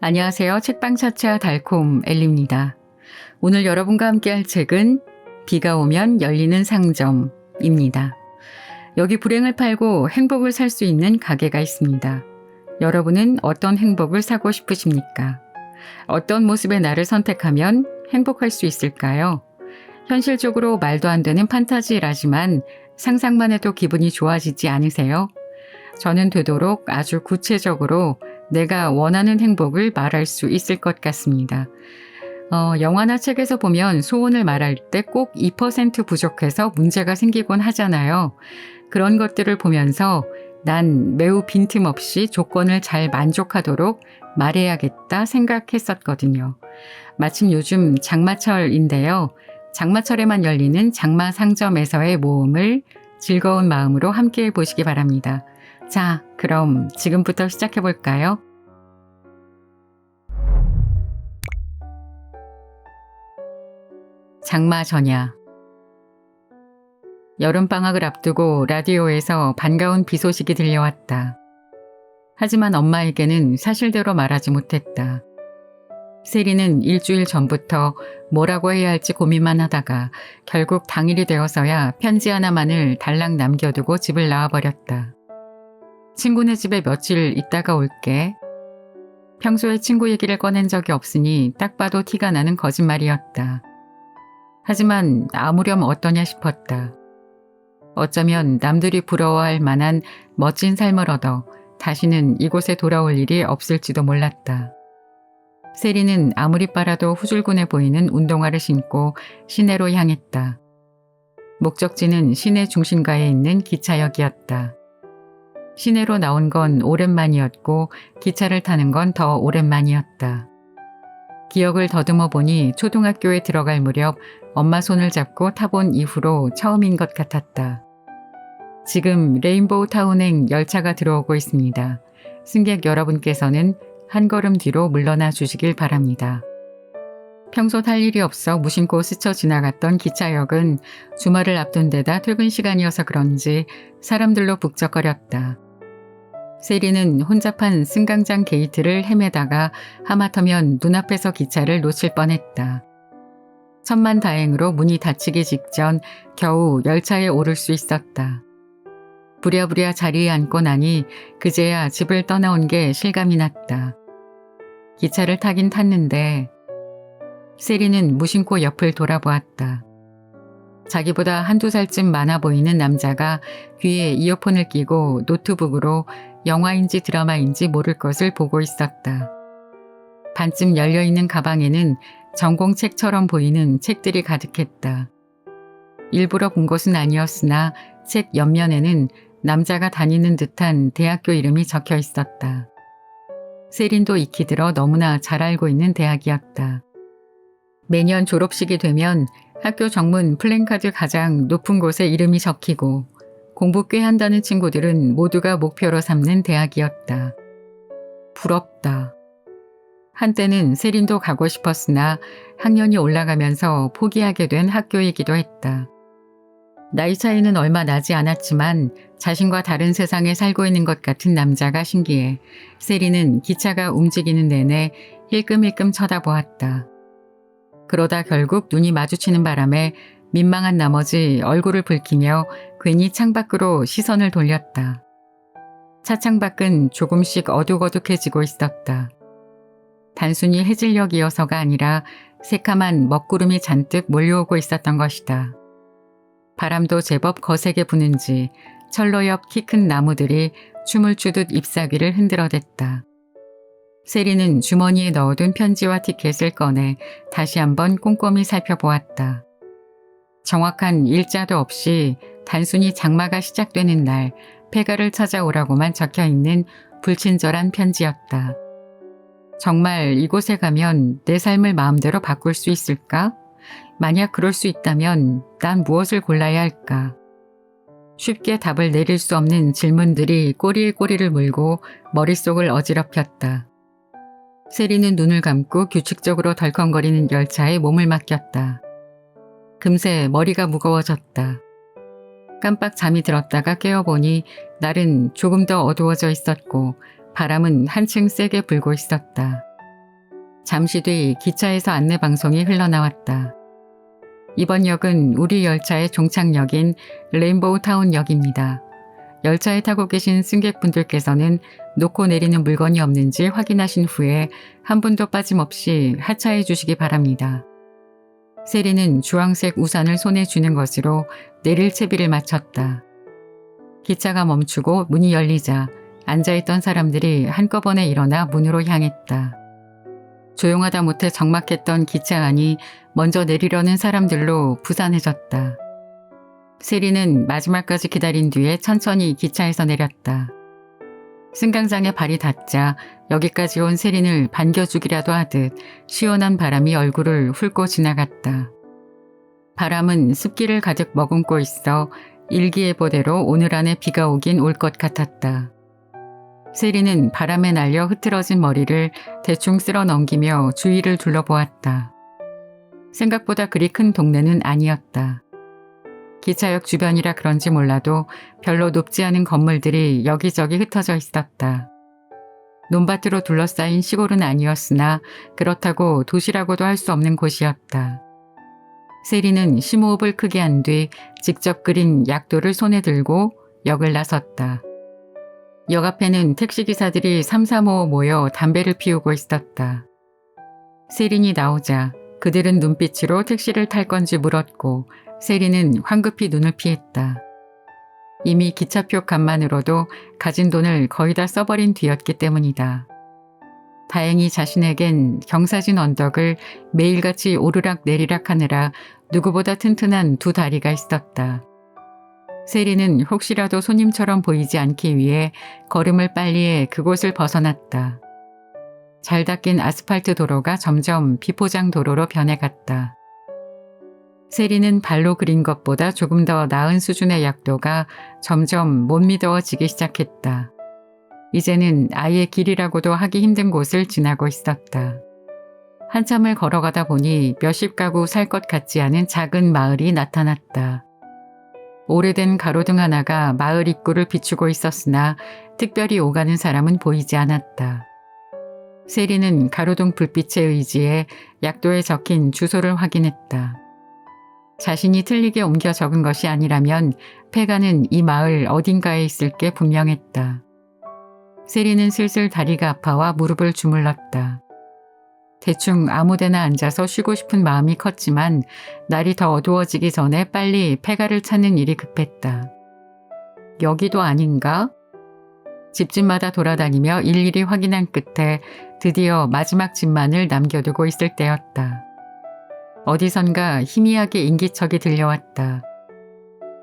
안녕하세요. 책방차차 달콤 엘리입니다. 오늘 여러분과 함께 할 책은 비가 오면 열리는 상점입니다. 여기 불행을 팔고 행복을 살 수 있는 가게가 있습니다. 여러분은 어떤 행복을 사고 싶으십니까? 어떤 모습의 나를 선택하면 행복할 수 있을까요? 현실적으로 말도 안 되는 판타지라지만 상상만 해도 기분이 좋아지지 않으세요? 저는 되도록 아주 구체적으로 내가 원하는 행복을 말할 수 있을 것 같습니다. 영화나 책에서 보면 소원을 말할 때 꼭 2% 부족해서 문제가 생기곤 하잖아요. 그런 것들을 보면서 난 매우 빈틈없이 조건을 잘 만족하도록 말해야겠다 생각했었거든요. 마침 요즘 장마철인데요. 장마철에만 열리는 장마 상점에서의 모험을 즐거운 마음으로 함께 해보시기 바랍니다. 자, 그럼 지금부터 시작해 볼까요? 장마 전야. 여름방학을 앞두고 라디오에서 반가운 비 소식이 들려왔다. 하지만 엄마에게는 사실대로 말하지 못했다. 세리는 일주일 전부터 뭐라고 해야 할지 고민만 하다가 결국 당일이 되어서야 편지 하나만을 달랑 남겨두고 집을 나와버렸다. 친구네 집에 며칠 있다가 올게. 평소에 친구 얘기를 꺼낸 적이 없으니 딱 봐도 티가 나는 거짓말이었다. 하지만 아무렴 어떠냐 싶었다. 어쩌면 남들이 부러워할 만한 멋진 삶을 얻어 다시는 이곳에 돌아올 일이 없을지도 몰랐다. 세리는 아무리 빨아도 후줄근해 보이는 운동화를 신고 시내로 향했다. 목적지는 시내 중심가에 있는 기차역이었다. 시내로 나온 건 오랜만이었고 기차를 타는 건 더 오랜만이었다. 기억을 더듬어 보니 초등학교에 들어갈 무렵 엄마 손을 잡고 타본 이후로 처음인 것 같았다. 지금 레인보우 타운행 열차가 들어오고 있습니다. 승객 여러분께서는 한 걸음 뒤로 물러나 주시길 바랍니다. 평소 탈 일이 없어 무심코 스쳐 지나갔던 기차역은 주말을 앞둔 데다 퇴근 시간이어서 그런지 사람들로 북적거렸다. 세리는 혼잡한 승강장 게이트를 헤매다가 하마터면 눈앞에서 기차를 놓칠 뻔했다. 천만다행으로 문이 닫히기 직전 겨우 열차에 오를 수 있었다. 부랴부랴 자리에 앉고 나니 그제야 집을 떠나온 게 실감이 났다. 기차를 타긴 탔는데 세리는 무심코 옆을 돌아보았다. 자기보다 한두 살쯤 많아 보이는 남자가 귀에 이어폰을 끼고 노트북으로 영화인지 드라마인지 모를 것을 보고 있었다. 반쯤 열려있는 가방에는 전공책처럼 보이는 책들이 가득했다. 일부러 본 것은 아니었으나 책 옆면에는 남자가 다니는 듯한 대학교 이름이 적혀 있었다. 세린도 익히 들어 너무나 잘 알고 있는 대학이었다. 매년 졸업식이 되면 학교 정문 플랜카드 가장 높은 곳에 이름이 적히고 공부 꽤 한다는 친구들은 모두가 목표로 삼는 대학이었다. 부럽다. 한때는 세린도 가고 싶었으나 학년이 올라가면서 포기하게 된 학교이기도 했다. 나이 차이는 얼마 나지 않았지만 자신과 다른 세상에 살고 있는 것 같은 남자가 신기해 세린은 기차가 움직이는 내내 힐끔힐끔 쳐다보았다. 그러다 결국 눈이 마주치는 바람에 민망한 나머지 얼굴을 붉히며 괜히 창밖으로 시선을 돌렸다. 차창 밖은 조금씩 어둑어둑해지고 있었다. 단순히 해질녘이어서가 아니라 새카만 먹구름이 잔뜩 몰려오고 있었던 것이다. 바람도 제법 거세게 부는지 철로 옆 키 큰 나무들이 춤을 추듯 잎사귀를 흔들어댔다. 세리는 주머니에 넣어둔 편지와 티켓을 꺼내 다시 한번 꼼꼼히 살펴보았다. 정확한 일자도 없이 단순히 장마가 시작되는 날 폐가를 찾아오라고만 적혀있는 불친절한 편지였다. 정말 이곳에 가면 내 삶을 마음대로 바꿀 수 있을까? 만약 그럴 수 있다면 난 무엇을 골라야 할까? 쉽게 답을 내릴 수 없는 질문들이 꼬리에 꼬리를 물고 머릿속을 어지럽혔다. 세리는 눈을 감고 규칙적으로 덜컹거리는 열차에 몸을 맡겼다. 금세 머리가 무거워졌다. 깜빡 잠이 들었다가 깨어보니 날은 조금 더 어두워져 있었고 바람은 한층 세게 불고 있었다. 잠시 뒤 기차에서 안내방송이 흘러나왔다. 이번 역은 우리 열차의 종착역인 레인보우타운 역입니다. 열차에 타고 계신 승객분들께서는 놓고 내리는 물건이 없는지 확인하신 후에 한 분도 빠짐없이 하차해 주시기 바랍니다. 세리는 주황색 우산을 손에 쥐는 것으로 내릴 채비를 마쳤다. 기차가 멈추고 문이 열리자 앉아있던 사람들이 한꺼번에 일어나 문으로 향했다. 조용하다 못해 적막했던 기차 안이 먼저 내리려는 사람들로 부산해졌다. 세리는 마지막까지 기다린 뒤에 천천히 기차에서 내렸다. 승강장에 발이 닿자 여기까지 온 세린을 반겨주기라도 하듯 시원한 바람이 얼굴을 훑고 지나갔다. 바람은 습기를 가득 머금고 있어 일기예보대로 오늘 안에 비가 오긴 올 것 같았다. 세리는 바람에 날려 흐트러진 머리를 대충 쓸어 넘기며 주위를 둘러보았다. 생각보다 그리 큰 동네는 아니었다. 기차역 주변이라 그런지 몰라도 별로 높지 않은 건물들이 여기저기 흩어져 있었다. 논밭으로 둘러싸인 시골은 아니었으나 그렇다고 도시라고도 할 수 없는 곳이었다. 세리는 심호흡을 크게 한 뒤 직접 그린 약도를 손에 들고 역을 나섰다. 역 앞에는 택시기사들이 삼삼오오 모여 담배를 피우고 있었다. 세린이 나오자 그들은 눈빛으로 택시를 탈 건지 물었고 세리는 황급히 눈을 피했다. 이미 기차표 값만으로도 가진 돈을 거의 다 써버린 뒤였기 때문이다. 다행히 자신에겐 경사진 언덕을 매일같이 오르락 내리락 하느라 누구보다 튼튼한 두 다리가 있었다. 세리는 혹시라도 손님처럼 보이지 않기 위해 걸음을 빨리 해 그곳을 벗어났다. 잘 닦인 아스팔트 도로가 점점 비포장 도로로 변해갔다. 세리는 발로 그린 것보다 조금 더 나은 수준의 약도가 점점 못 믿어지기 시작했다. 이제는 아예 길이라고도 하기 힘든 곳을 지나고 있었다. 한참을 걸어가다 보니 몇십 가구 살 것 같지 않은 작은 마을이 나타났다. 오래된 가로등 하나가 마을 입구를 비추고 있었으나 특별히 오가는 사람은 보이지 않았다. 세리는 가로등 불빛에 의지해 약도에 적힌 주소를 확인했다. 자신이 틀리게 옮겨 적은 것이 아니라면 폐가는 이 마을 어딘가에 있을 게 분명했다. 세리는 슬슬 다리가 아파와 무릎을 주물렀다. 대충 아무데나 앉아서 쉬고 싶은 마음이 컸지만 날이 더 어두워지기 전에 빨리 폐가를 찾는 일이 급했다. 여기도 아닌가? 집집마다 돌아다니며 일일이 확인한 끝에 드디어 마지막 집만을 남겨두고 있을 때였다. 어디선가 희미하게 인기척이 들려왔다.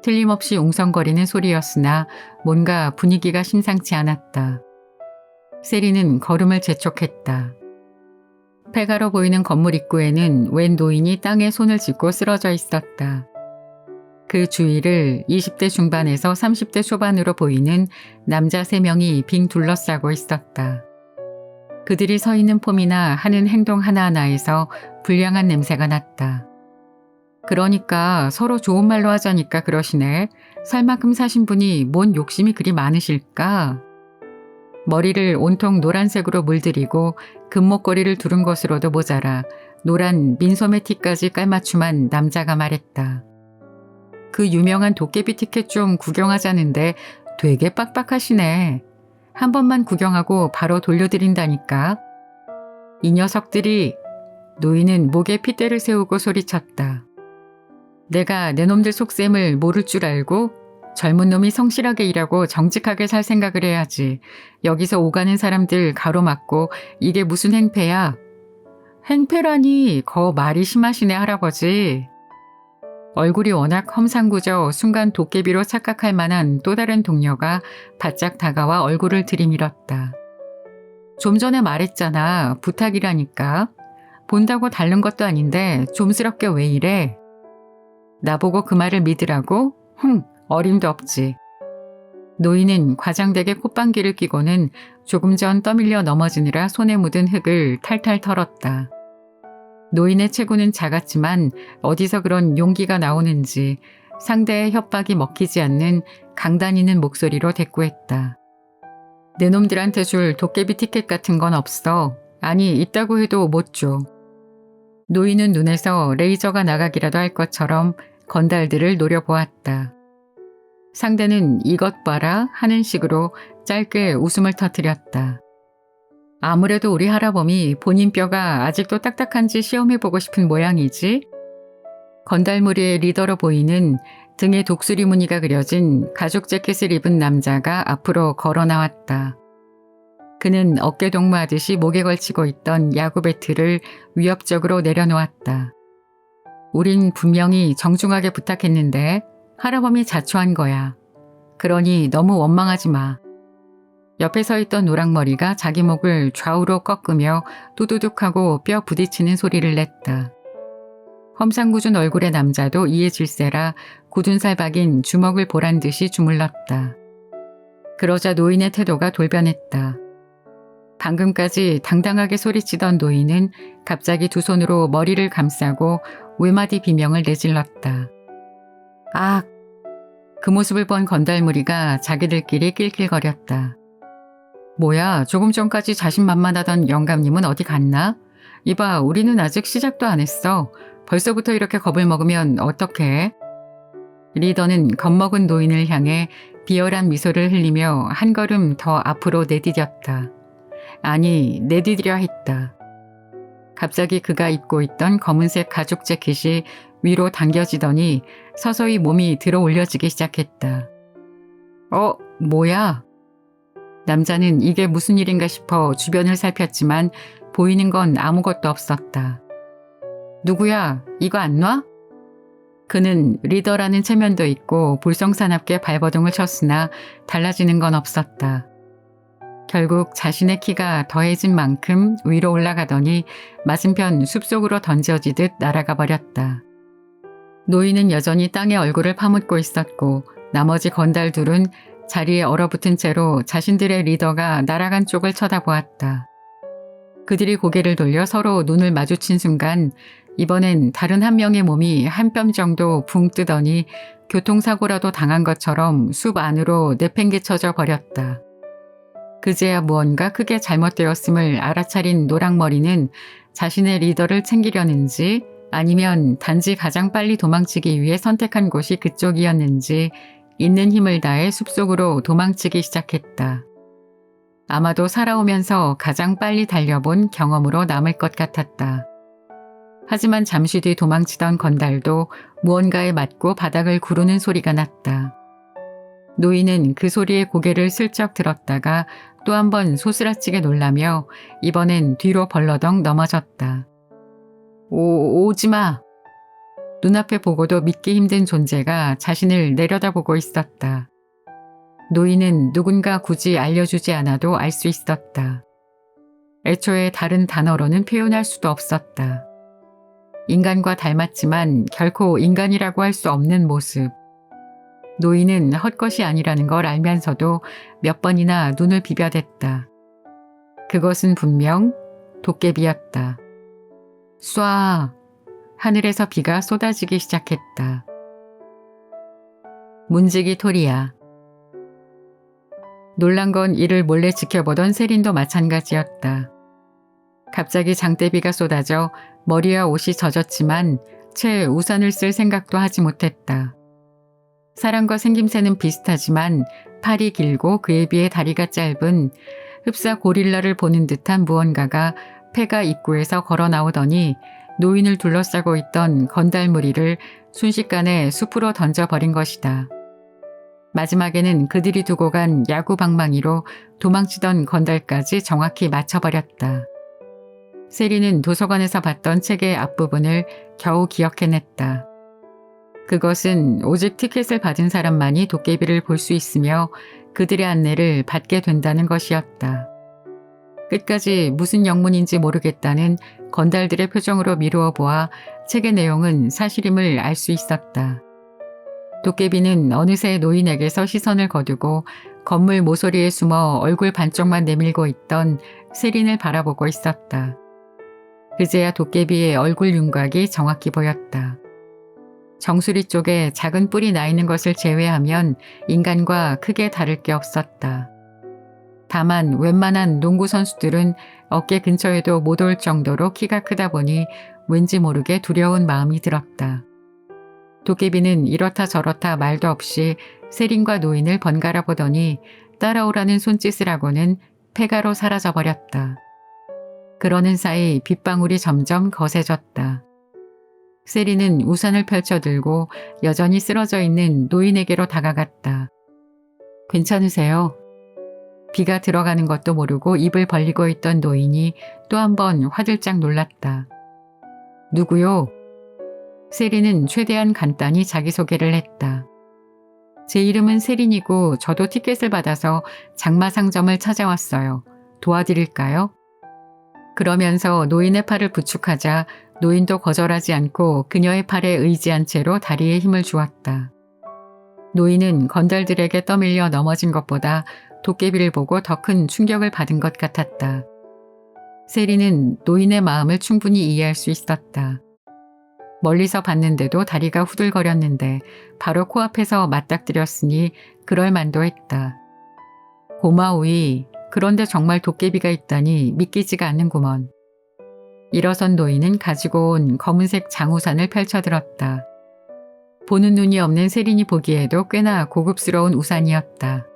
틀림없이 웅성거리는 소리였으나 뭔가 분위기가 심상치 않았다. 세리는 걸음을 재촉했다. 폐가로 보이는 건물 입구에는 웬 노인이 땅에 손을 짚고 쓰러져 있었다. 그 주위를 20대 중반에서 30대 초반으로 보이는 남자 3명이 빙 둘러싸고 있었다. 그들이 서 있는 폼이나 하는 행동 하나하나에서 불량한 냄새가 났다. 그러니까 서로 좋은 말로 하자니까 그러시네. 살 만큼 사신 분이 뭔 욕심이 그리 많으실까? 머리를 온통 노란색으로 물들이고 금목걸이를 두른 것으로도 모자라 노란 민소매 티까지 깔맞춤한 남자가 말했다. 그 유명한 도깨비 티켓 좀 구경하자는데 되게 빡빡하시네. 한 번만 구경하고 바로 돌려드린다니까. 이 녀석들이. 노인은 목에 핏대를 세우고 소리쳤다. 내가 내 놈들 속셈을 모를 줄 알고 젊은 놈이 성실하게 일하고 정직하게 살 생각을 해야지. 여기서 오가는 사람들 가로막고 이게 무슨 행패야. 행패라니 거 말이 심하시네 할아버지. 얼굴이 워낙 험상궂어 순간 도깨비로 착각할 만한 또 다른 동료가 바짝 다가와 얼굴을 들이밀었다. 좀 전에 말했잖아. 부탁이라니까. 본다고 다른 것도 아닌데 좀스럽게 왜 이래? 나보고 그 말을 믿으라고? 어림도 없지. 노인은 과장되게 콧방귀를 뀌고는 조금 전 떠밀려 넘어지느라 손에 묻은 흙을 탈탈 털었다. 노인의 체구는 작았지만 어디서 그런 용기가 나오는지 상대의 협박이 먹히지 않는 강단 있는 목소리로 대꾸했다. 내 놈들한테 줄 도깨비 티켓 같은 건 없어. 아니, 있다고 해도 못 줘. 노인은 눈에서 레이저가 나가기라도 할 것처럼 건달들을 노려보았다. 상대는 이것 봐라 하는 식으로 짧게 웃음을 터뜨렸다. 아무래도 우리 할아범이 본인 뼈가 아직도 딱딱한지 시험해보고 싶은 모양이지? 건달무리의 리더로 보이는 등에 독수리 무늬가 그려진 가죽 재킷을 입은 남자가 앞으로 걸어 나왔다. 그는 어깨 동무하듯이 목에 걸치고 있던 야구 배트를 위협적으로 내려놓았다. 우린 분명히 정중하게 부탁했는데 할아범이 자초한 거야. 그러니 너무 원망하지 마. 옆에 서 있던 노랑머리가 자기 목을 좌우로 꺾으며 또두둑하고 뼈 부딪히는 소리를 냈다. 험상궂은 얼굴의 남자도 이에 질세라 굳은 살 박인 주먹을 보란 듯이 주물렀다. 그러자 노인의 태도가 돌변했다. 방금까지 당당하게 소리치던 노인은 갑자기 두 손으로 머리를 감싸고 외마디 비명을 내질렀다. 악! 그 모습을 본 건달무리가 자기들끼리 낄낄거렸다. 뭐야, 조금 전까지 자신만만하던 영감님은 어디 갔나? 이봐, 우리는 아직 시작도 안 했어. 벌써부터 이렇게 겁을 먹으면 어떡해? 리더는 겁먹은 노인을 향해 비열한 미소를 흘리며 한 걸음 더 앞으로 내디뎠다. 아니, 내디디려 했다. 갑자기 그가 입고 있던 검은색 가죽 재킷이 위로 당겨지더니 서서히 몸이 들어 올려지기 시작했다. 뭐야? 남자는 이게 무슨 일인가 싶어 주변을 살폈지만 보이는 건 아무것도 없었다. 누구야? 이거 안 놔? 그는 리더라는 체면도 있고 불성사납게 발버둥을 쳤으나 달라지는 건 없었다. 결국 자신의 키가 더해진 만큼 위로 올라가더니 맞은편 숲속으로 던져지듯 날아가 버렸다. 노인은 여전히 땅에 얼굴을 파묻고 있었고 나머지 건달 둘은 자리에 얼어붙은 채로 자신들의 리더가 날아간 쪽을 쳐다보았다. 그들이 고개를 돌려 서로 눈을 마주친 순간 이번엔 다른 한 명의 몸이 한 뼘 정도 붕 뜨더니 교통사고라도 당한 것처럼 숲 안으로 내팽개쳐져 버렸다. 그제야 무언가 크게 잘못되었음을 알아차린 노랑머리는 자신의 리더를 챙기려는지 아니면 단지 가장 빨리 도망치기 위해 선택한 곳이 그쪽이었는지 있는 힘을 다해 숲속으로 도망치기 시작했다. 아마도 살아오면서 가장 빨리 달려본 경험으로 남을 것 같았다. 하지만 잠시 뒤 도망치던 건달도 무언가에 맞고 바닥을 구르는 소리가 났다. 노인은 그 소리에 고개를 슬쩍 들었다가 또 한 번 소스라치게 놀라며 이번엔 뒤로 벌러덩 넘어졌다. 오지마. 눈앞에 보고도 믿기 힘든 존재가 자신을 내려다보고 있었다. 노인은 누군가 굳이 알려주지 않아도 알 수 있었다. 애초에 다른 단어로는 표현할 수도 없었다. 인간과 닮았지만 결코 인간이라고 할 수 없는 모습. 노인은 헛것이 아니라는 걸 알면서도 몇 번이나 눈을 비벼댔다. 그것은 분명 도깨비였다. 쏴! 하늘에서 비가 쏟아지기 시작했다. 문지기 토리야. 놀란 건 이를 몰래 지켜보던 세린도 마찬가지였다. 갑자기 장대비가 쏟아져 머리와 옷이 젖었지만 채 우산을 쓸 생각도 하지 못했다. 사람과 생김새는 비슷하지만 팔이 길고 그에 비해 다리가 짧은 흡사 고릴라를 보는 듯한 무언가가 폐가 입구에서 걸어 나오더니 노인을 둘러싸고 있던 건달 무리를 순식간에 숲으로 던져버린 것이다. 마지막에는 그들이 두고 간 야구 방망이로 도망치던 건달까지 정확히 맞춰버렸다. 세리는 도서관에서 봤던 책의 앞부분을 겨우 기억해냈다. 그것은 오직 티켓을 받은 사람만이 도깨비를 볼 수 있으며 그들의 안내를 받게 된다는 것이었다. 끝까지 무슨 영문인지 모르겠다는 건달들의 표정으로 미루어 보아 책의 내용은 사실임을 알 수 있었다. 도깨비는 어느새 노인에게서 시선을 거두고 건물 모서리에 숨어 얼굴 반쪽만 내밀고 있던 세린을 바라보고 있었다. 그제야 도깨비의 얼굴 윤곽이 정확히 보였다. 정수리 쪽에 작은 뿔이 나 있는 것을 제외하면 인간과 크게 다를 게 없었다. 다만 웬만한 농구 선수들은 어깨 근처에도 못 올 정도로 키가 크다 보니 왠지 모르게 두려운 마음이 들었다. 도깨비는 이렇다 저렇다 말도 없이 세린과 노인을 번갈아 보더니 따라오라는 손짓을 하고는 폐가로 사라져버렸다. 그러는 사이 빗방울이 점점 거세졌다. 세린은 우산을 펼쳐들고 여전히 쓰러져 있는 노인에게로 다가갔다. 괜찮으세요? 비가 들어가는 것도 모르고 입을 벌리고 있던 노인이 또 한 번 화들짝 놀랐다. 누구요? 세린은 최대한 간단히 자기소개를 했다. 제 이름은 세린이고 저도 티켓을 받아서 장마상점을 찾아왔어요. 도와드릴까요? 그러면서 노인의 팔을 부축하자 노인도 거절하지 않고 그녀의 팔에 의지한 채로 다리에 힘을 주었다. 노인은 건달들에게 떠밀려 넘어진 것보다 도깨비를 보고 더 큰 충격을 받은 것 같았다. 세린은 노인의 마음을 충분히 이해할 수 있었다. 멀리서 봤는데도 다리가 후들거렸는데 바로 코앞에서 맞닥뜨렸으니 그럴 만도 했다. 고마우이. 그런데 정말 도깨비가 있다니 믿기지가 않는구먼. 일어선 노인은 가지고 온 검은색 장우산을 펼쳐들었다. 보는 눈이 없는 세린이 보기에도 꽤나 고급스러운 우산이었다.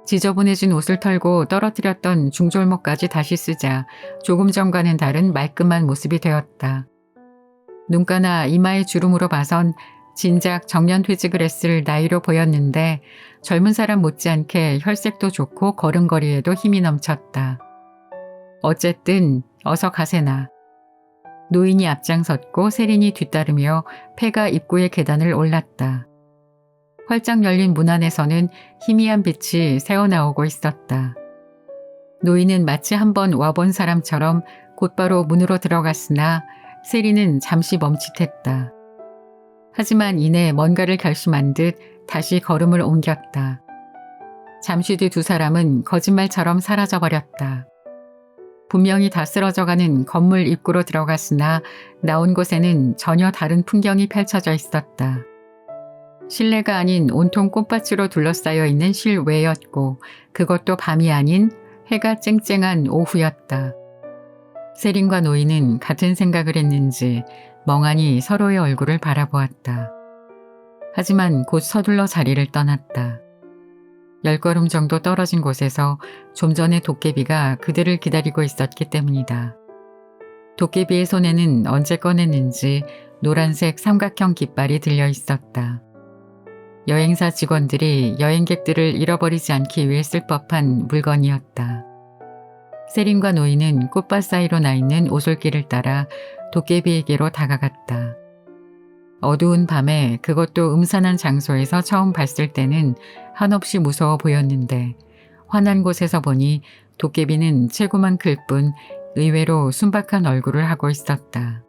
지저분해진 옷을 털고 떨어뜨렸던 중졸목까지 다시 쓰자 조금 전과는 다른 말끔한 모습이 되었다. 눈가나 이마의 주름으로 봐선 진작 정년 퇴직을 했을 나이로 보였는데 젊은 사람 못지않게 혈색도 좋고 걸음걸이에도 힘이 넘쳤다. 어쨌든 어서 가세나. 노인이 앞장섰고 세린이 뒤따르며 폐가 입구의 계단을 올랐다. 활짝 열린 문 안에서는 희미한 빛이 새어나오고 있었다. 노인은 마치 한번 와본 사람처럼 곧바로 문으로 들어갔으나 세린은 잠시 멈칫했다. 하지만 이내 뭔가를 결심한 듯 다시 걸음을 옮겼다. 잠시 뒤 두 사람은 거짓말처럼 사라져버렸다. 분명히 다 쓰러져가는 건물 입구로 들어갔으나 나온 곳에는 전혀 다른 풍경이 펼쳐져 있었다. 실내가 아닌 온통 꽃밭으로 둘러싸여 있는 실외였고 그것도 밤이 아닌 해가 쨍쨍한 오후였다. 세린과 노인은 같은 생각을 했는지 멍하니 서로의 얼굴을 바라보았다. 하지만 곧 서둘러 자리를 떠났다. 10걸음 정도 떨어진 곳에서 좀 전에 도깨비가 그들을 기다리고 있었기 때문이다. 도깨비의 손에는 언제 꺼냈는지 노란색 삼각형 깃발이 들려 있었다. 여행사 직원들이 여행객들을 잃어버리지 않기 위해 쓸 법한 물건이었다. 세린과 노인은 꽃밭 사이로 나 있는 오솔길을 따라 도깨비에게로 다가갔다. 어두운 밤에 그것도 음산한 장소에서 처음 봤을 때는 한없이 무서워 보였는데 환한 곳에서 보니 도깨비는 체구만 클 뿐 의외로 순박한 얼굴을 하고 있었다.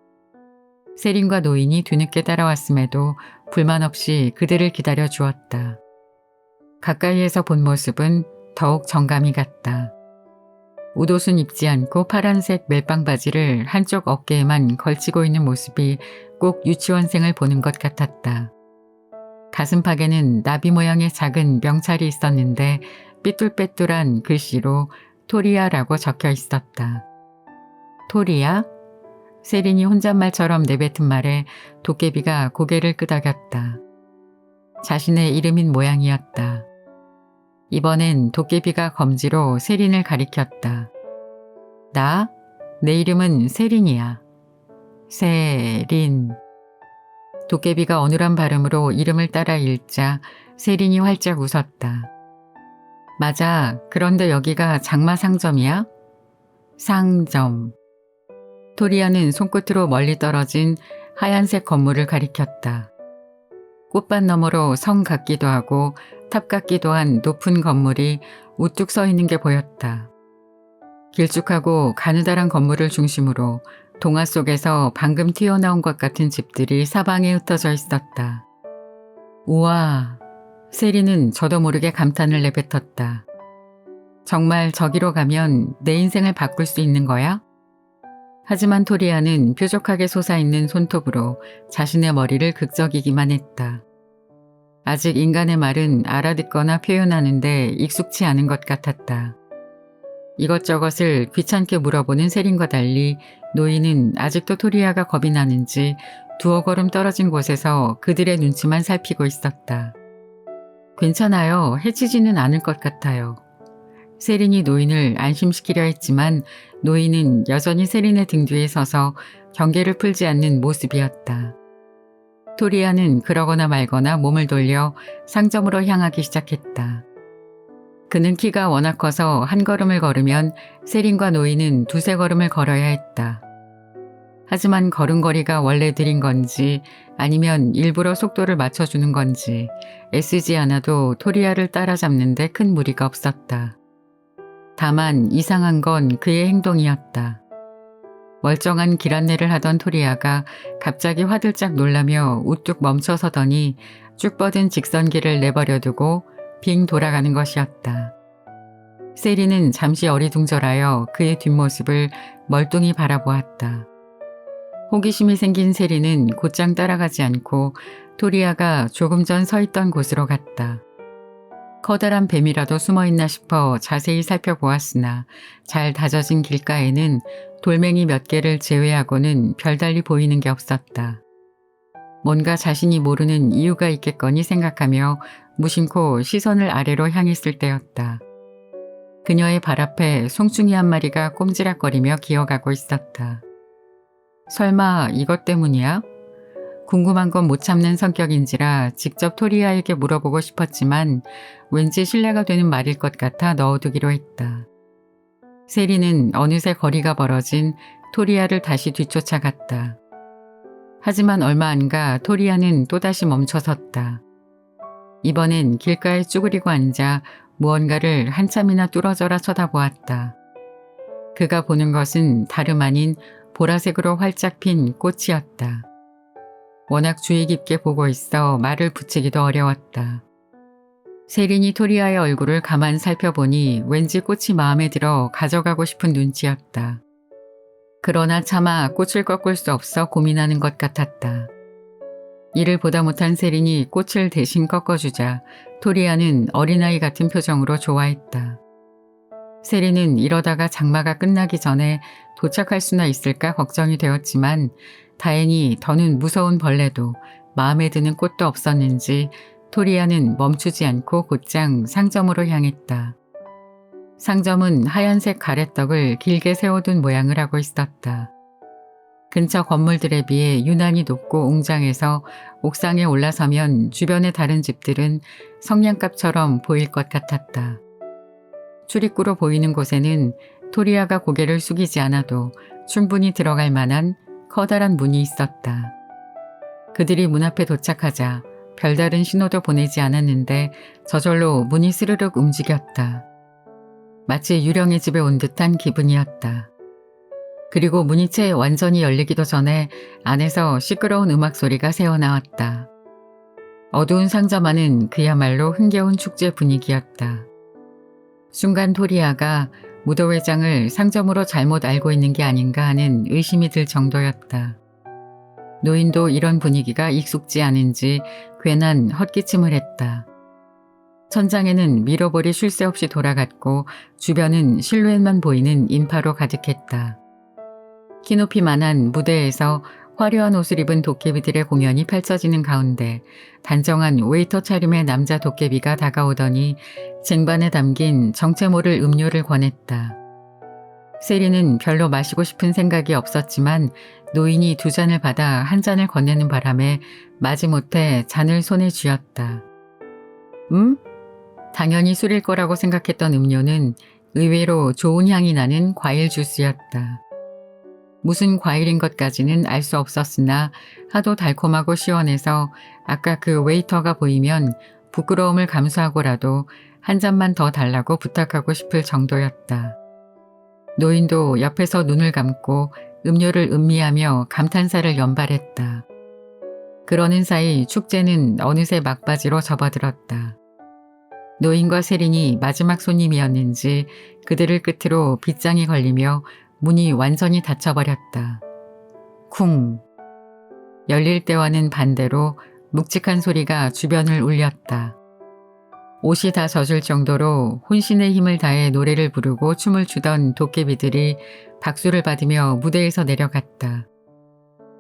세린과 노인이 뒤늦게 따라왔음에도 불만 없이 그들을 기다려 주었다. 가까이에서 본 모습은 더욱 정감이 갔다. 웃옷은 입지 않고 파란색 멜빵 바지를 한쪽 어깨에만 걸치고 있는 모습이 꼭 유치원생을 보는 것 같았다. 가슴팍에는 나비 모양의 작은 명찰이 있었는데 삐뚤빼뚤한 글씨로 토리아라고 적혀 있었다. 토리아? 세린이 혼잣말처럼 내뱉은 말에 도깨비가 고개를 끄덕였다. 자신의 이름인 모양이었다. 이번엔 도깨비가 검지로 세린을 가리켰다. 나? 내 이름은 세린이야. 세린. 도깨비가 어눌한 발음으로 이름을 따라 읽자 세린이 활짝 웃었다. 맞아. 그런데 여기가 장마상점이야? 상점. 토리아는 손끝으로 멀리 떨어진 하얀색 건물을 가리켰다. 꽃밭 너머로 성 같기도 하고 탑 같기도 한 높은 건물이 우뚝 서 있는 게 보였다. 길쭉하고 가느다란 건물을 중심으로 동화 속에서 방금 튀어나온 것 같은 집들이 사방에 흩어져 있었다. 우와, 세린은 저도 모르게 감탄을 내뱉었다. 정말 저기로 가면 내 인생을 바꿀 수 있는 거야? 하지만 토리아는 뾰족하게 솟아있는 손톱으로 자신의 머리를 극적이기만 했다. 아직 인간의 말은 알아듣거나 표현하는데 익숙치 않은 것 같았다. 이것저것을 귀찮게 물어보는 세린과 달리 노인은 아직도 토리아가 겁이 나는지 두어 걸음 떨어진 곳에서 그들의 눈치만 살피고 있었다. 괜찮아요. 해치지는 않을 것 같아요. 세린이 노인을 안심시키려 했지만 노인은 여전히 세린의 등 뒤에 서서 경계를 풀지 않는 모습이었다. 토리아는 그러거나 말거나 몸을 돌려 상점으로 향하기 시작했다. 그는 키가 워낙 커서 한 걸음을 걸으면 세린과 노인은 두세 걸음을 걸어야 했다. 하지만 걸음걸이가 원래 느린 건지 아니면 일부러 속도를 맞춰주는 건지 애쓰지 않아도 토리아를 따라잡는데 큰 무리가 없었다. 다만 이상한 건 그의 행동이었다. 멀쩡한 길 안내를 하던 토리아가 갑자기 화들짝 놀라며 우뚝 멈춰서더니 쭉 뻗은 직선길을 내버려 두고 빙 돌아가는 것이었다. 세리는 잠시 어리둥절하여 그의 뒷모습을 멀뚱히 바라보았다. 호기심이 생긴 세리는 곧장 따라가지 않고 토리아가 조금 전 서 있던 곳으로 갔다. 커다란 뱀이라도 숨어있나 싶어 자세히 살펴보았으나 잘 다져진 길가에는 돌멩이 몇 개를 제외하고는 별달리 보이는 게 없었다. 뭔가 자신이 모르는 이유가 있겠거니 생각하며 무심코 시선을 아래로 향했을 때였다. 그녀의 발 앞에 송충이 한 마리가 꼼지락거리며 기어가고 있었다. 설마 이것 때문이야? 궁금한 건 못 참는 성격인지라 직접 토리아에게 물어보고 싶었지만 왠지 신뢰가 되는 말일 것 같아 넣어두기로 했다. 세리는 어느새 거리가 벌어진 토리아를 다시 뒤쫓아갔다. 하지만 얼마 안 가 토리아는 또다시 멈춰섰다. 이번엔 길가에 쭈그리고 앉아 무언가를 한참이나 뚫어져라 쳐다보았다. 그가 보는 것은 다름 아닌 보라색으로 활짝 핀 꽃이었다. 워낙 주의 깊게 보고 있어 말을 붙이기도 어려웠다. 세린이 토리아의 얼굴을 가만 살펴보니 왠지 꽃이 마음에 들어 가져가고 싶은 눈치였다. 그러나 차마 꽃을 꺾을 수 없어 고민하는 것 같았다. 이를 보다 못한 세린이 꽃을 대신 꺾어주자 토리아는 어린아이 같은 표정으로 좋아했다. 세린은 이러다가 장마가 끝나기 전에 도착할 수나 있을까 걱정이 되었지만 다행히 더는 무서운 벌레도 마음에 드는 꽃도 없었는지 토리아는 멈추지 않고 곧장 상점으로 향했다. 상점은 하얀색 가래떡을 길게 세워둔 모양을 하고 있었다. 근처 건물들에 비해 유난히 높고 웅장해서 옥상에 올라서면 주변의 다른 집들은 성냥갑처럼 보일 것 같았다. 출입구로 보이는 곳에는 토리아가 고개를 숙이지 않아도 충분히 들어갈 만한 커다란 문이 있었다. 그들이 문 앞에 도착하자 별다른 신호도 보내지 않았는데 저절로 문이 스르륵 움직였다. 마치 유령의 집에 온 듯한 기분이었다. 그리고 문이 채 완전히 열리기도 전에 안에서 시끄러운 음악 소리가 새어나왔다. 어두운 상점 안은 그야말로 흥겨운 축제 분위기였다. 순간 토리아가 무도회장을 상점으로 잘못 알고 있는 게 아닌가 하는 의심이 들 정도였다. 노인도 이런 분위기가 익숙지 않은지 괜한 헛기침을 했다. 천장에는 미러볼이 쉴 새 없이 돌아갔고 주변은 실루엣만 보이는 인파로 가득했다. 키높이만한 무대에서 화려한 옷을 입은 도깨비들의 공연이 펼쳐지는 가운데 단정한 웨이터 차림의 남자 도깨비가 다가오더니 쟁반에 담긴 정체 모를 음료를 권했다. 세리는 별로 마시고 싶은 생각이 없었지만 노인이 두 잔을 받아 한 잔을 건네는 바람에 마지못해 잔을 손에 쥐었다. 당연히 술일 거라고 생각했던 음료는 의외로 좋은 향이 나는 과일 주스였다. 무슨 과일인 것까지는 알 수 없었으나 하도 달콤하고 시원해서 아까 그 웨이터가 보이면 부끄러움을 감수하고라도 한 잔만 더 달라고 부탁하고 싶을 정도였다. 노인도 옆에서 눈을 감고 음료를 음미하며 감탄사를 연발했다. 그러는 사이 축제는 어느새 막바지로 접어들었다. 노인과 세린이 마지막 손님이었는지 그들을 끝으로 빗장이 걸리며 문이 완전히 닫혀버렸다. 쿵! 열릴 때와는 반대로 묵직한 소리가 주변을 울렸다. 옷이 다 젖을 정도로 혼신의 힘을 다해 노래를 부르고 춤을 추던 도깨비들이 박수를 받으며 무대에서 내려갔다.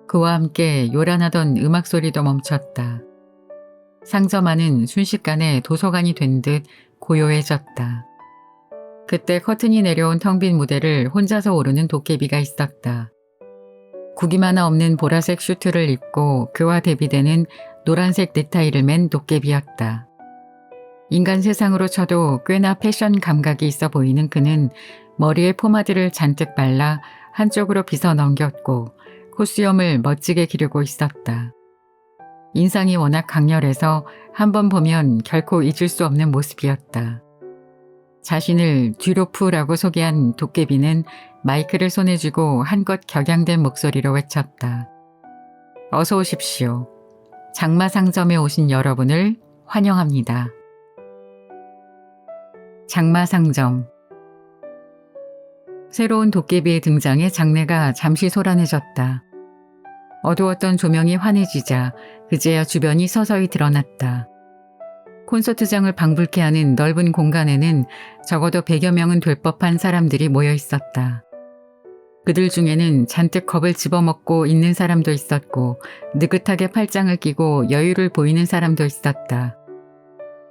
그와 함께 요란하던 음악 소리도 멈췄다. 상점 안은 순식간에 도서관이 된 듯 고요해졌다. 그때 커튼이 내려온 텅 빈 무대를 혼자서 오르는 도깨비가 있었다. 구김 하나 없는 보라색 슈트를 입고 그와 대비되는 노란색 넥타이를 맨 도깨비였다. 인간 세상으로 쳐도 꽤나 패션 감각이 있어 보이는 그는 머리에 포마드를 잔뜩 발라 한쪽으로 빗어 넘겼고 콧수염을 멋지게 기르고 있었다. 인상이 워낙 강렬해서 한 번 보면 결코 잊을 수 없는 모습이었다. 자신을 듀로프라고 소개한 도깨비는 마이크를 손에 쥐고 한껏 격양된 목소리로 외쳤다. 어서 오십시오. 장마 상점에 오신 여러분을 환영합니다. 장마 상점. 새로운 도깨비의 등장에 장내가 잠시 소란해졌다. 어두웠던 조명이 환해지자 그제야 주변이 서서히 드러났다. 콘서트장을 방불케 하는 넓은 공간에는 적어도 100여 명은 될 법한 사람들이 모여 있었다. 그들 중에는 잔뜩 겁을 집어먹고 있는 사람도 있었고 느긋하게 팔짱을 끼고 여유를 보이는 사람도 있었다.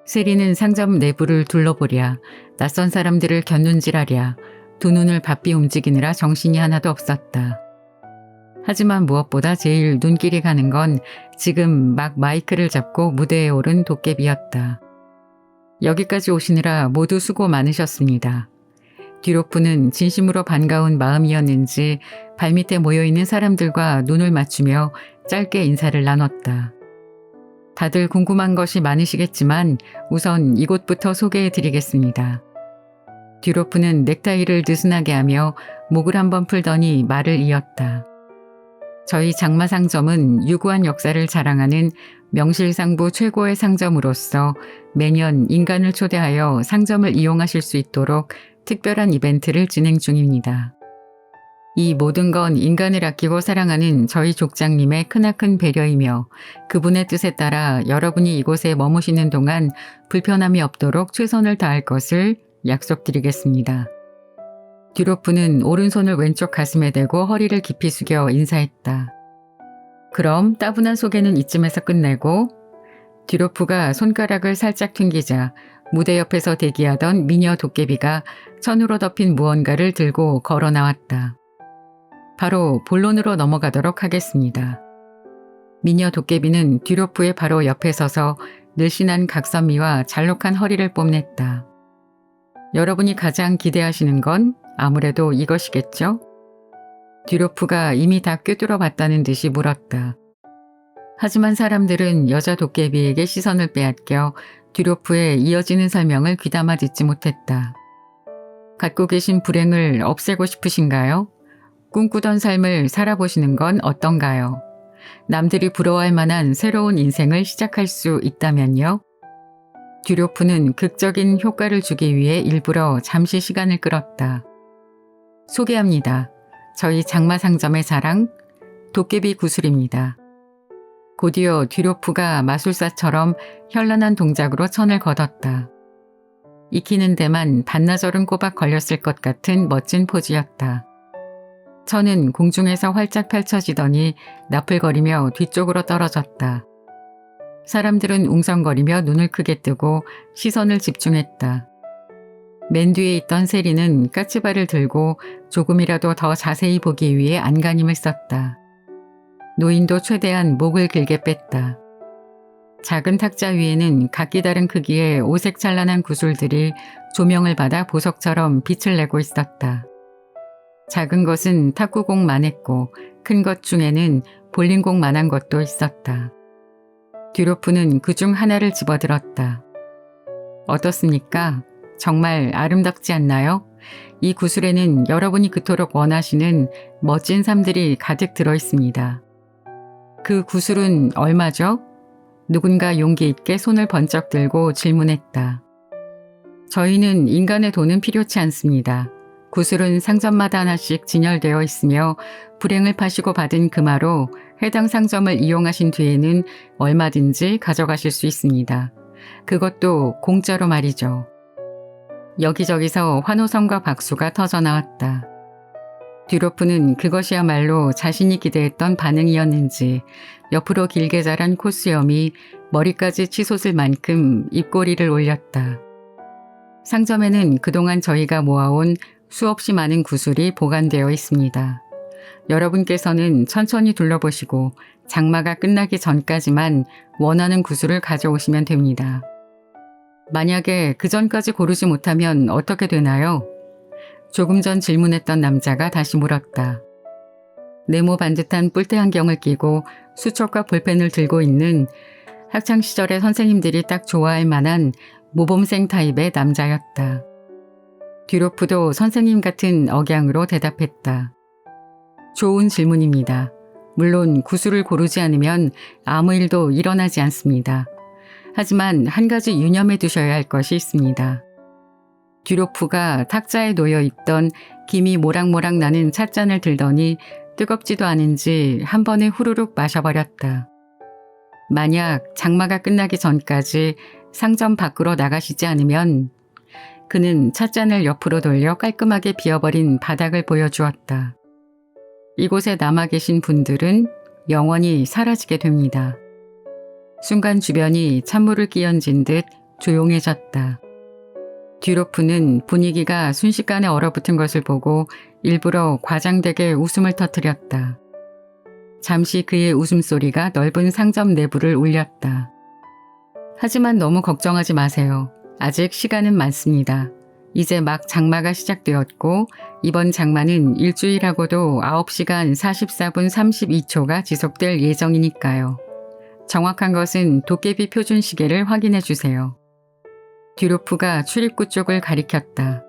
세리는 상점 내부를 둘러보랴 낯선 사람들을 곁눈질하랴 두 눈을 바삐 움직이느라 정신이 하나도 없었다. 하지만 무엇보다 제일 눈길이 가는 건 지금 막 마이크를 잡고 무대에 오른 도깨비였다. 여기까지 오시느라 모두 수고 많으셨습니다. 듀로프는 진심으로 반가운 마음이었는지 발밑에 모여있는 사람들과 눈을 맞추며 짧게 인사를 나눴다. 다들 궁금한 것이 많으시겠지만 우선 이곳부터 소개해드리겠습니다. 듀로프는 넥타이를 느슨하게 하며 목을 한번 풀더니 말을 이었다. 저희 장마 상점은 유구한 역사를 자랑하는 명실상부 최고의 상점으로서 매년 인간을 초대하여 상점을 이용하실 수 있도록 특별한 이벤트를 진행 중입니다. 이 모든 건 인간을 아끼고 사랑하는 저희 족장님의 크나큰 배려이며 그분의 뜻에 따라 여러분이 이곳에 머무시는 동안 불편함이 없도록 최선을 다할 것을 약속드리겠습니다. 듀로프는 오른손을 왼쪽 가슴에 대고 허리를 깊이 숙여 인사했다. 그럼 따분한 소개는 이쯤에서 끝내고 듀로프가 손가락을 살짝 튕기자 무대 옆에서 대기하던 미녀 도깨비가 천으로 덮인 무언가를 들고 걸어 나왔다. 바로 본론으로 넘어가도록 하겠습니다. 미녀 도깨비는 듀로프의 바로 옆에 서서 늘씬한 각선미와 잘록한 허리를 뽐냈다. 여러분이 가장 기대하시는 건 아무래도 이것이겠죠? 듀로프가 이미 다 꿰뚫어 봤다는 듯이 물었다. 하지만 사람들은 여자 도깨비에게 시선을 빼앗겨 듀로프의 이어지는 설명을 귀담아 듣지 못했다. 갖고 계신 불행을 없애고 싶으신가요? 꿈꾸던 삶을 살아보시는 건 어떤가요? 남들이 부러워할 만한 새로운 인생을 시작할 수 있다면요? 듀로프는 극적인 효과를 주기 위해 일부러 잠시 시간을 끌었다. 소개합니다. 저희 장마 상점의 자랑, 도깨비 구슬입니다. 곧이어 듀로프가 마술사처럼 현란한 동작으로 천을 걷었다. 익히는 데만 반나절은 꼬박 걸렸을 것 같은 멋진 포즈였다. 천은 공중에서 활짝 펼쳐지더니 나풀거리며 뒤쪽으로 떨어졌다. 사람들은 웅성거리며 눈을 크게 뜨고 시선을 집중했다. 맨 뒤에 있던 세리는 까치발을 들고 조금이라도 더 자세히 보기 위해 안간힘을 썼다. 노인도 최대한 목을 길게 뺐다. 작은 탁자 위에는 각기 다른 크기의 오색 찬란한 구슬들이 조명을 받아 보석처럼 빛을 내고 있었다. 작은 것은 탁구공만 했고 큰 것 중에는 볼링공만한 것도 있었다. 듀로프는 그중 하나를 집어들었다. 어떻습니까? 정말 아름답지 않나요? 이 구슬에는 여러분이 그토록 원하시는 멋진 삶들이 가득 들어 있습니다. 그 구슬은 얼마죠? 누군가 용기 있게 손을 번쩍 들고 질문했다. 저희는 인간의 돈은 필요치 않습니다. 구슬은 상점마다 하나씩 진열되어 있으며 불행을 파시고 받은 금화로 해당 상점을 이용하신 뒤에는 얼마든지 가져가실 수 있습니다. 그것도 공짜로 말이죠. 여기저기서 환호성과 박수가 터져나왔다. 듀로프는 그것이야말로 자신이 기대했던 반응이었는지 옆으로 길게 자란 콧수염이 머리까지 치솟을 만큼 입꼬리를 올렸다. 상점에는 그동안 저희가 모아온 수없이 많은 구슬이 보관되어 있습니다. 여러분께서는 천천히 둘러보시고 장마가 끝나기 전까지만 원하는 구슬을 가져오시면 됩니다. 만약에 그 전까지 고르지 못하면 어떻게 되나요? 조금 전 질문했던 남자가 다시 물었다. 네모 반듯한 뿔테 안경을 끼고 수첩과 볼펜을 들고 있는 학창시절의 선생님들이 딱 좋아할 만한 모범생 타입의 남자였다. 듀로프도 선생님 같은 억양으로 대답했다. 좋은 질문입니다. 물론 구슬을 고르지 않으면 아무 일도 일어나지 않습니다. 하지만 한 가지 유념해 두셔야 할 것이 있습니다. 듀로프가 탁자에 놓여있던 김이 모락모락 나는 찻잔을 들더니 뜨겁지도 않은지 한 번에 후루룩 마셔버렸다. 만약 장마가 끝나기 전까지 상점 밖으로 나가시지 않으면 그는 찻잔을 옆으로 돌려 깔끔하게 비워버린 바닥을 보여주었다. 이곳에 남아 계신 분들은 영원히 사라지게 됩니다. 순간 주변이 찬물을 끼얹은 듯 조용해졌다. 듀로프는 분위기가 순식간에 얼어붙은 것을 보고 일부러 과장되게 웃음을 터뜨렸다. 잠시 그의 웃음소리가 넓은 상점 내부를 울렸다. 하지만 너무 걱정하지 마세요. 아직 시간은 많습니다. 이제 막 장마가 시작되었고 이번 장마는 일주일하고도 9시간 44분 32초가 지속될 예정이니까요. 정확한 것은 도깨비 표준 시계를 확인해 주세요. 듀로프가 출입구 쪽을 가리켰다.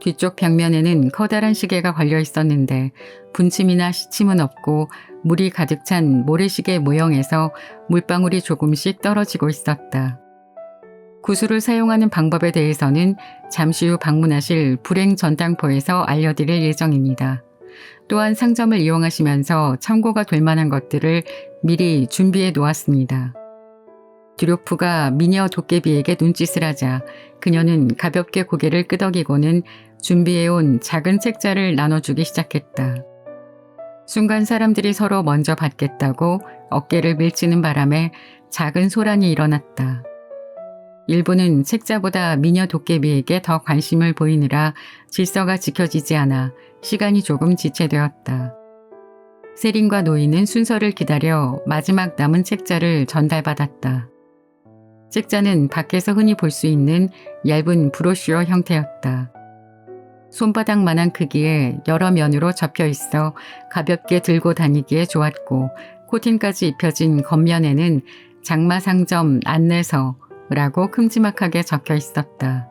뒤쪽 벽면에는 커다란 시계가 걸려 있었는데 분침이나 시침은 없고 물이 가득 찬 모래시계 모형에서 물방울이 조금씩 떨어지고 있었다. 구슬을 사용하는 방법에 대해서는 잠시 후 방문하실 불행 전당포에서 알려드릴 예정입니다. 또한 상점을 이용하시면서 참고가 될 만한 것들을 미리 준비해 놓았습니다. 듀로프가 미녀 도깨비에게 눈짓을 하자 그녀는 가볍게 고개를 끄덕이고는 준비해온 작은 책자를 나눠주기 시작했다. 순간 사람들이 서로 먼저 받겠다고 어깨를 밀치는 바람에 작은 소란이 일어났다. 일부는 책자보다 미녀 도깨비에게 더 관심을 보이느라 질서가 지켜지지 않아 시간이 조금 지체되었다. 세린과 노인은 순서를 기다려 마지막 남은 책자를 전달받았다. 책자는 밖에서 흔히 볼 수 있는 얇은 브로슈어 형태였다. 손바닥만한 크기에 여러 면으로 접혀 있어 가볍게 들고 다니기에 좋았고 코팅까지 입혀진 겉면에는 장마상점 안내서라고 큼지막하게 적혀 있었다.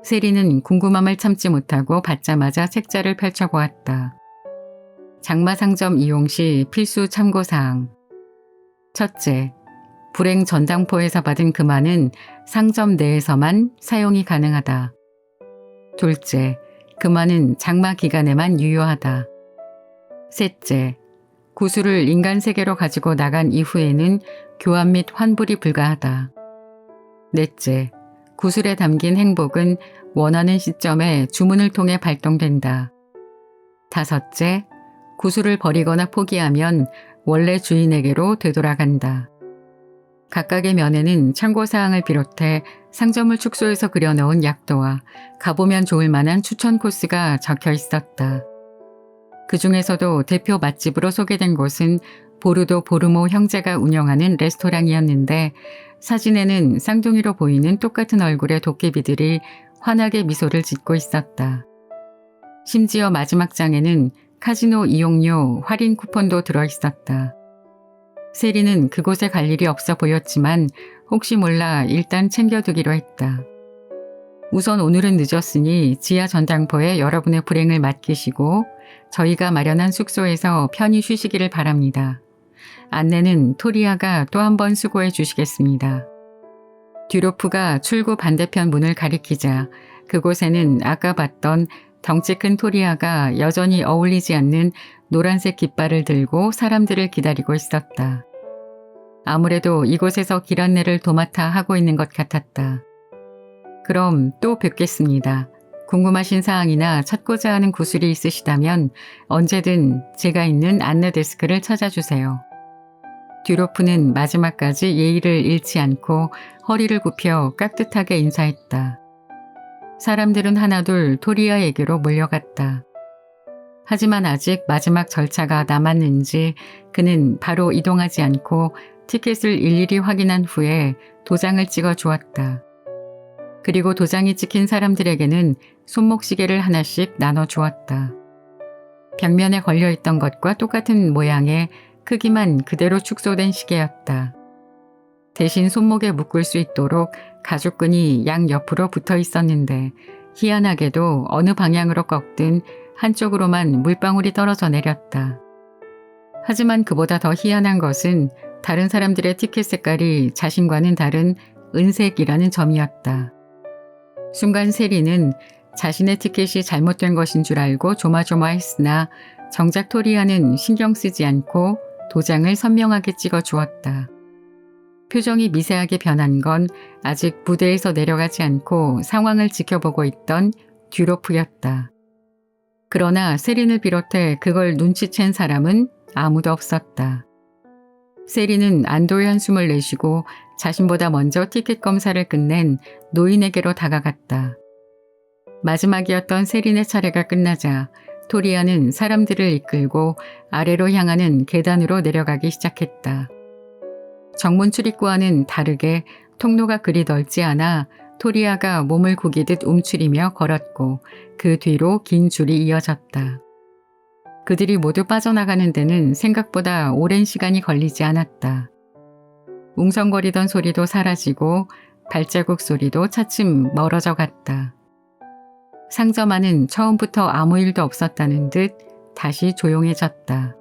세리는 궁금함을 참지 못하고 받자마자 책자를 펼쳐보았다. 장마상점 이용 시 필수 참고사항. 첫째, 불행 전당포에서 받은 금화는 상점 내에서만 사용이 가능하다. 둘째, 금화는 장마 기간에만 유효하다. 셋째, 구슬을 인간 세계로 가지고 나간 이후에는 교환 및 환불이 불가하다. 넷째, 구슬에 담긴 행복은 원하는 시점에 주문을 통해 발동된다. 다섯째, 구슬을 버리거나 포기하면 원래 주인에게로 되돌아간다. 각각의 면에는 참고사항을 비롯해 상점을 축소해서 그려놓은 약도와 가보면 좋을 만한 추천 코스가 적혀 있었다. 그 중에서도 대표 맛집으로 소개된 곳은 보르도 보르모 형제가 운영하는 레스토랑이었는데 사진에는 쌍둥이로 보이는 똑같은 얼굴의 도깨비들이 환하게 미소를 짓고 있었다. 심지어 마지막 장에는 카지노 이용료 할인 쿠폰도 들어있었다. 세리는 그곳에 갈 일이 없어 보였지만 혹시 몰라 일단 챙겨두기로 했다. 우선 오늘은 늦었으니 지하 전당포에 여러분의 불행을 맡기시고 저희가 마련한 숙소에서 편히 쉬시기를 바랍니다. 안내는 토리아가 또 한 번 수고해 주시겠습니다. 듀로프가 출구 반대편 문을 가리키자 그곳에는 아까 봤던 덩치 큰 토리아가 여전히 어울리지 않는 노란색 깃발을 들고 사람들을 기다리고 있었다. 아무래도 이곳에서 길 안내를 도맡아 하고 있는 것 같았다. 그럼 또 뵙겠습니다. 궁금하신 사항이나 찾고자 하는 구슬이 있으시다면 언제든 제가 있는 안내 데스크를 찾아주세요. 듀로프는 마지막까지 예의를 잃지 않고 허리를 굽혀 깍듯하게 인사했다. 사람들은 하나둘 토리아에게로 몰려갔다. 하지만 아직 마지막 절차가 남았는지 그는 바로 이동하지 않고 티켓을 일일이 확인한 후에 도장을 찍어 주었다. 그리고 도장이 찍힌 사람들에게는 손목시계를 하나씩 나눠 주었다. 벽면에 걸려있던 것과 똑같은 모양의 크기만 그대로 축소된 시계였다. 대신 손목에 묶을 수 있도록 가죽끈이 양옆으로 붙어 있었는데 희한하게도 어느 방향으로 꺾든 한쪽으로만 물방울이 떨어져 내렸다. 하지만 그보다 더 희한한 것은 다른 사람들의 티켓 색깔이 자신과는 다른 은색이라는 점이었다. 순간 세리는 자신의 티켓이 잘못된 것인 줄 알고 조마조마했으나 정작 토리아는 신경 쓰지 않고 도장을 선명하게 찍어 주었다. 표정이 미세하게 변한 건 아직 무대에서 내려가지 않고 상황을 지켜보고 있던 듀로프였다. 그러나 세린을 비롯해 그걸 눈치챈 사람은 아무도 없었다. 세린은 안도의 한숨을 내쉬고 자신보다 먼저 티켓 검사를 끝낸 노인에게로 다가갔다. 마지막이었던 세린의 차례가 끝나자 토리아는 사람들을 이끌고 아래로 향하는 계단으로 내려가기 시작했다. 정문 출입구와는 다르게 통로가 그리 넓지 않아 토리아가 몸을 구기듯 움츠리며 걸었고 그 뒤로 긴 줄이 이어졌다. 그들이 모두 빠져나가는 데는 생각보다 오랜 시간이 걸리지 않았다. 웅성거리던 소리도 사라지고 발자국 소리도 차츰 멀어져 갔다. 상점 안은 처음부터 아무 일도 없었다는 듯 다시 조용해졌다.